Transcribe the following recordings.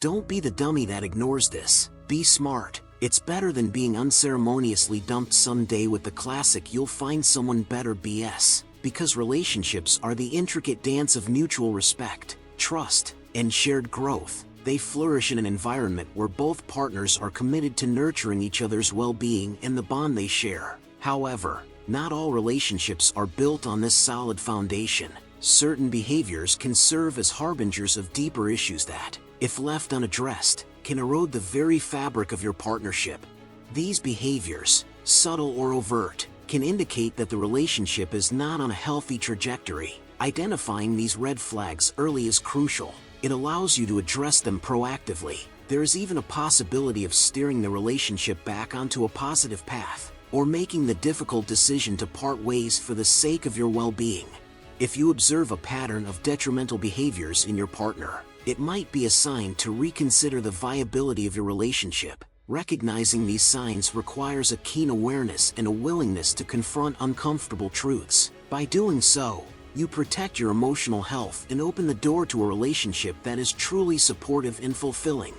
Don't be the dummy that ignores this. Be smart. It's better than being unceremoniously dumped someday with the classic "you'll find someone better" BS. Because relationships are the intricate dance of mutual respect, trust, and shared growth. They flourish in an environment where both partners are committed to nurturing each other's well-being and the bond they share. However, not all relationships are built on this solid foundation. Certain behaviors can serve as harbingers of deeper issues that, if left unaddressed, can erode the very fabric of your partnership. These behaviors, subtle or overt, can indicate that the relationship is not on a healthy trajectory. Identifying these red flags early is crucial. It allows you to address them proactively. There is even a possibility of steering the relationship back onto a positive path, or making the difficult decision to part ways for the sake of your well-being. If you observe a pattern of detrimental behaviors in your partner, it might be a sign to reconsider the viability of your relationship. Recognizing these signs requires a keen awareness and a willingness to confront uncomfortable truths. By doing so, you protect your emotional health and open the door to a relationship that is truly supportive and fulfilling.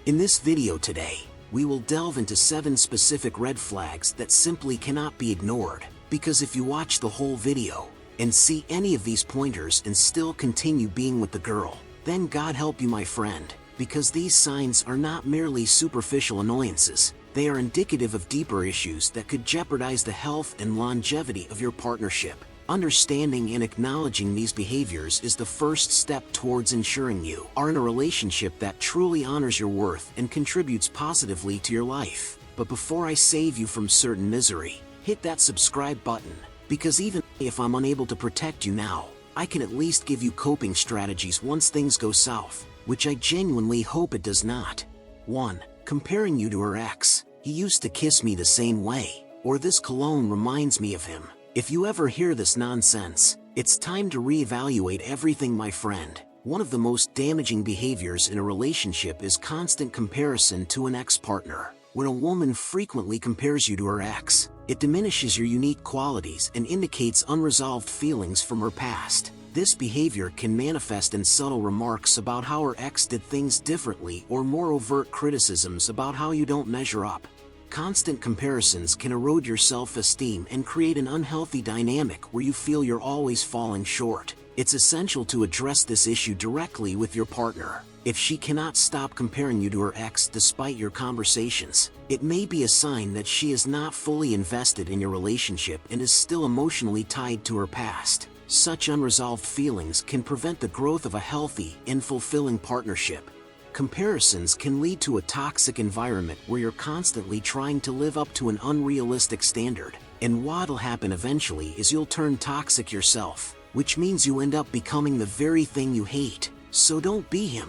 In this video today, we will delve into 7 specific red flags that simply cannot be ignored. Because if you watch the whole video and see any of these pointers and still continue being with the girl, then God help you, my friend. Because these signs are not merely superficial annoyances, they are indicative of deeper issues that could jeopardize the health and longevity of your partnership. Understanding and acknowledging these behaviors is the first step towards ensuring you are in a relationship that truly honors your worth and contributes positively to your life. But before I save you from certain misery, hit that subscribe button, because even if I'm unable to protect you now, I can at least give you coping strategies once things go south, which I genuinely hope it does not. 1. Comparing you to her ex. "He used to kiss me the same way," or "this cologne reminds me of him." If you ever hear this nonsense, it's time to reevaluate everything, my friend. One of the most damaging behaviors in a relationship is constant comparison to an ex-partner. When a woman frequently compares you to her ex, it diminishes your unique qualities and indicates unresolved feelings from her past. This behavior can manifest in subtle remarks about how her ex did things differently or more overt criticisms about how you don't measure up. Constant comparisons can erode your self-esteem and create an unhealthy dynamic where you feel you're always falling short. It's essential to address this issue directly with your partner. If she cannot stop comparing you to her ex despite your conversations, it may be a sign that she is not fully invested in your relationship and is still emotionally tied to her past. Such unresolved feelings can prevent the growth of a healthy and fulfilling partnership. Comparisons can lead to a toxic environment where you're constantly trying to live up to an unrealistic standard, and what'll happen eventually is you'll turn toxic yourself, which means you end up becoming the very thing you hate. So don't be him.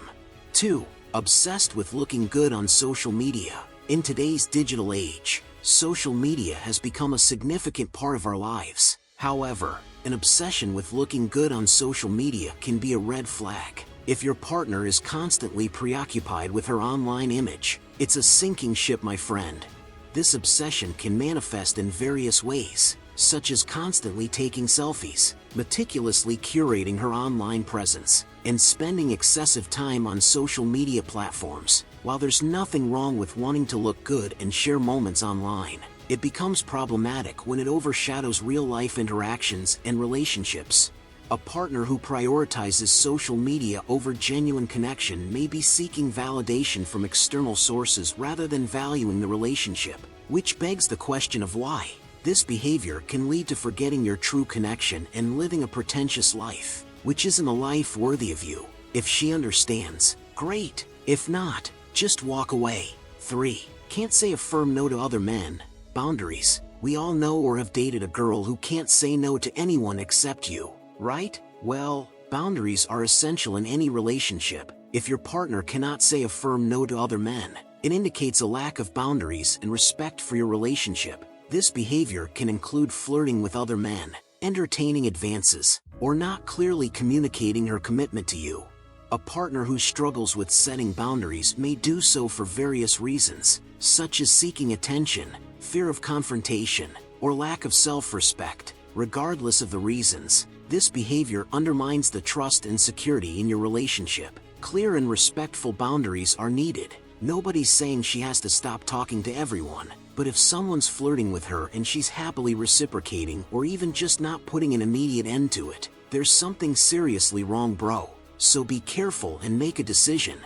2. Obsessed with looking good on social media. In today's digital age, social media has become a significant part of our lives. However, an obsession with looking good on social media can be a red flag. If your partner is constantly preoccupied with her online image, it's a sinking ship, my friend. This obsession can manifest in various ways, such as constantly taking selfies, meticulously curating her online presence, and spending excessive time on social media platforms. While there's nothing wrong with wanting to look good and share moments online, it becomes problematic when it overshadows real-life interactions and relationships. A partner who prioritizes social media over genuine connection may be seeking validation from external sources rather than valuing the relationship, which begs the question of why. This behavior can lead to forgetting your true connection and living a pretentious life, which isn't a life worthy of you. If she understands, great. If not, just walk away. 3. Can't say a firm no to other men. Boundaries. We all know or have dated a girl who can't say no to anyone except you, right? Well, boundaries are essential in any relationship. If your partner cannot say a firm no to other men, it indicates a lack of boundaries and respect for your relationship. This behavior can include flirting with other men, entertaining advances, or not clearly communicating her commitment to you. A partner who struggles with setting boundaries may do so for various reasons, such as seeking attention, fear of confrontation, or lack of self-respect. Regardless of the reasons, this behavior undermines the trust and security in your relationship. Clear and respectful boundaries are needed. Nobody's saying she has to stop talking to everyone, but if someone's flirting with her and she's happily reciprocating or even just not putting an immediate end to it, there's something seriously wrong, bro. So be careful and make a decision.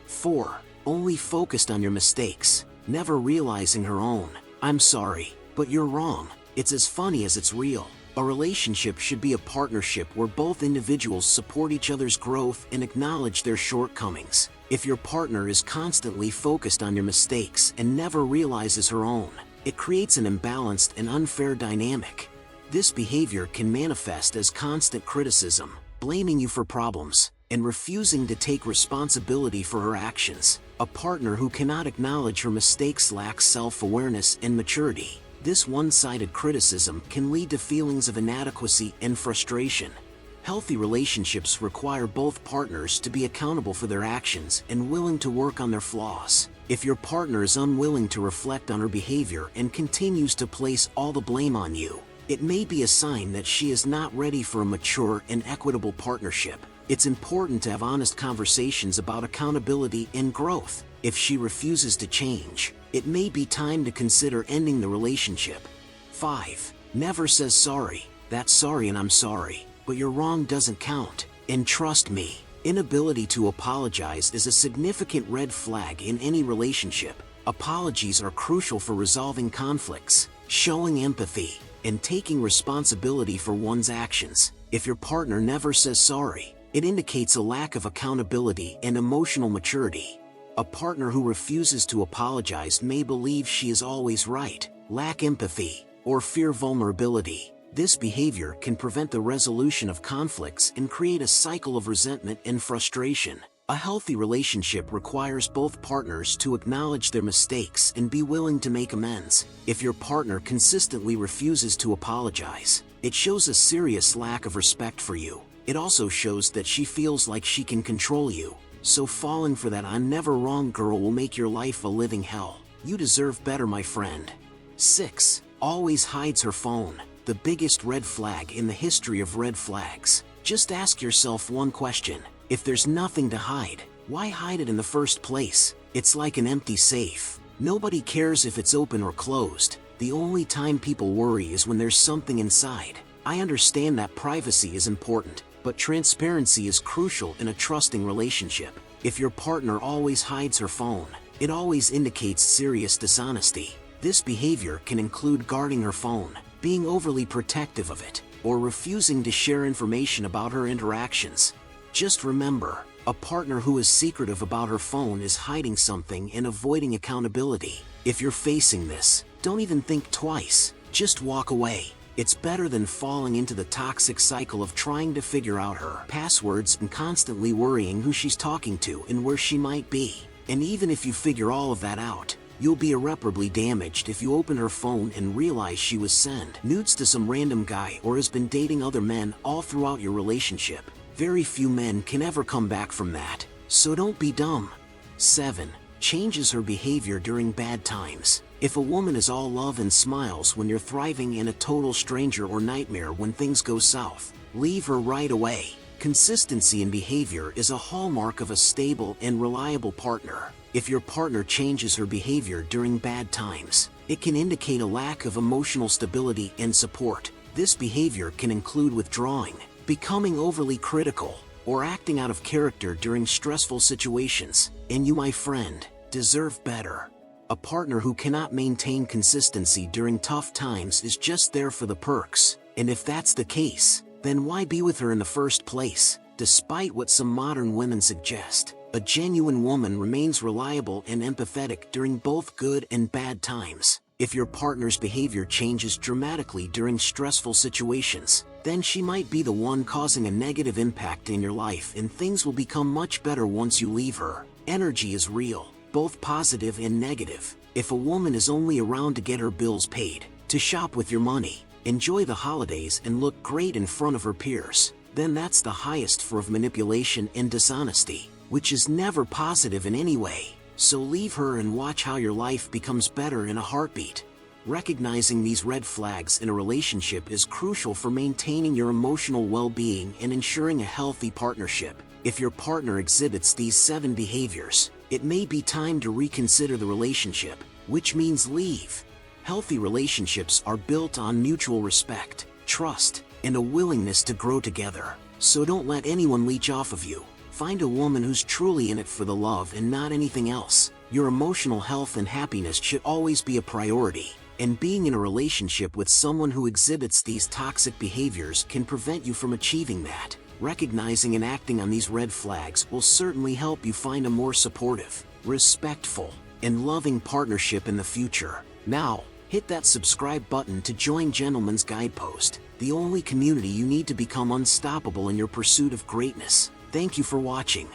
4. Only focused on your mistakes, never realizing her own. I'm sorry, but you're wrong. It's as funny as it's real. A relationship should be a partnership where both individuals support each other's growth and acknowledge their shortcomings. If your partner is constantly focused on your mistakes and never realizes her own, it creates an imbalanced and unfair dynamic. This behavior can manifest as constant criticism, blaming you for problems, and refusing to take responsibility for her actions. A partner who cannot acknowledge her mistakes lacks self-awareness and maturity. This one-sided criticism can lead to feelings of inadequacy and frustration. Healthy relationships require both partners to be accountable for their actions and willing to work on their flaws. If your partner is unwilling to reflect on her behavior and continues to place all the blame on you, it may be a sign that she is not ready for a mature and equitable partnership. It's important to have honest conversations about accountability and growth. If she refuses to change, it may be time to consider ending the relationship. 5. Never says sorry. That's sorry and I'm sorry, but your wrong doesn't count. And trust me, inability to apologize is a significant red flag in any relationship. Apologies are crucial for resolving conflicts, showing empathy, and taking responsibility for one's actions. If your partner never says sorry, it indicates a lack of accountability and emotional maturity. A partner who refuses to apologize may believe she is always right, lack empathy, or fear vulnerability. This behavior can prevent the resolution of conflicts and create a cycle of resentment and frustration. A healthy relationship requires both partners to acknowledge their mistakes and be willing to make amends. If your partner consistently refuses to apologize, it shows a serious lack of respect for you. It also shows that she feels like she can control you. So falling for that "I'm never wrong" girl will make your life a living hell. You deserve better, my friend. 6. Always hides her phone. The biggest red flag in the history of red flags. Just ask yourself one question. If there's nothing to hide, why hide it in the first place? It's like an empty safe. Nobody cares if it's open or closed. The only time people worry is when there's something inside. I understand that privacy is important, but transparency is crucial in a trusting relationship. If your partner always hides her phone, it always indicates serious dishonesty. This behavior can include guarding her phone, being overly protective of it, or refusing to share information about her interactions. Just remember, a partner who is secretive about her phone is hiding something and avoiding accountability. If you're facing this, don't even think twice. Just walk away. It's better than falling into the toxic cycle of trying to figure out her passwords and constantly worrying who she's talking to and where she might be. And even if you figure all of that out, you'll be irreparably damaged if you open her phone and realize she was sent nudes to some random guy or has been dating other men all throughout your relationship. Very few men can ever come back from that, so don't be dumb. 7. Changes her behavior during bad times. If a woman is all love and smiles when you're thriving and a total stranger or nightmare when things go south, leave her right away. Consistency in behavior is a hallmark of a stable and reliable partner. If your partner changes her behavior during bad times, it can indicate a lack of emotional stability and support. This behavior can include withdrawing, becoming overly critical, or acting out of character during stressful situations. And you, my friend, deserve better. A partner who cannot maintain consistency during tough times is just there for the perks. And if that's the case, then why be with her in the first place? Despite what some modern women suggest, a genuine woman remains reliable and empathetic during both good and bad times. If your partner's behavior changes dramatically during stressful situations, then she might be the one causing a negative impact in your life, and things will become much better once you leave her. Energy is real, both positive and negative. If a woman is only around to get her bills paid, to shop with your money, enjoy the holidays and look great in front of her peers, then that's the highest form of manipulation and dishonesty, which is never positive in any way. So leave her and watch how your life becomes better in a heartbeat. Recognizing these red flags in a relationship is crucial for maintaining your emotional well-being and ensuring a healthy partnership. If your partner exhibits these 7 behaviors, it may be time to reconsider the relationship, which means leave. Healthy relationships are built on mutual respect, trust, and a willingness to grow together. So don't let anyone leech off of you. Find a woman who's truly in it for the love and not anything else. Your emotional health and happiness should always be a priority. And being in a relationship with someone who exhibits these toxic behaviors can prevent you from achieving that. Recognizing and acting on these red flags will certainly help you find a more supportive, respectful, and loving partnership in the future. Now, hit that subscribe button to join Gentleman's Guidepost, the only community you need to become unstoppable in your pursuit of greatness. Thank you for watching.